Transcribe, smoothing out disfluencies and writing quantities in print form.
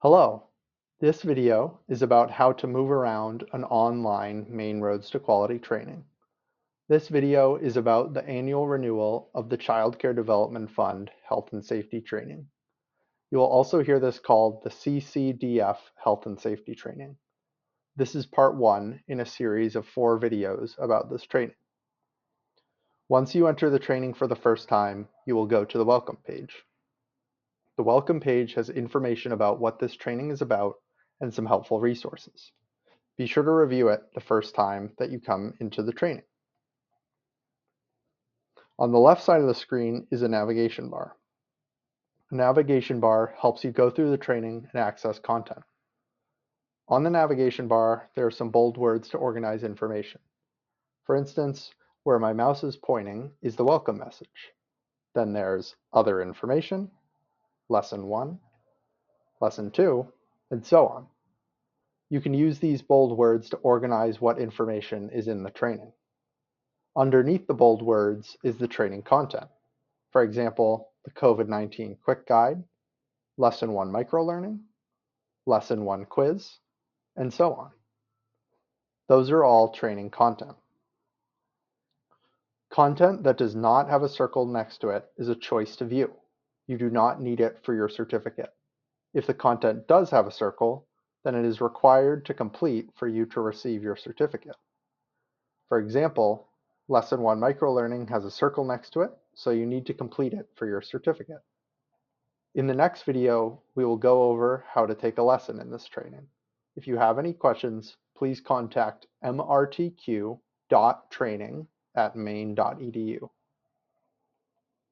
Hello, this video is about how to move around an online Maine Roads to Quality training. This video is about the annual renewal of the Child Care Development Fund Health and Safety Training. You will also hear this called the CCDF Health and Safety Training. This is part 1 in a series of 4 videos about this training. Once you enter the training for the first time, you will go to the welcome page. The welcome page has information about what this training is about and some helpful resources. Be sure to review it the first time that you come into the training. On the left side of the screen is a navigation bar. A navigation bar helps you go through the training and access content. On the navigation bar, there are some bold words to organize information. For instance, where my mouse is pointing is the welcome message. Then there's Other Information, Lesson 1, Lesson 2, and so on. You can use these bold words to organize what information is in the training. Underneath the bold words is the training content. For example, the COVID-19 Quick Guide, Lesson 1 Microlearning, Lesson 1 Quiz, and so on. Those are all training content. Content that does not have a circle next to it is a choice to view. You do not need it for your certificate. If the content does have a circle, then it is required to complete for you to receive your certificate. For example, Lesson 1 Microlearning has a circle next to it, so you need to complete it for your certificate. In the next video, we will go over how to take a lesson in this training. If you have any questions, please contact mrtq.training@maine.edu.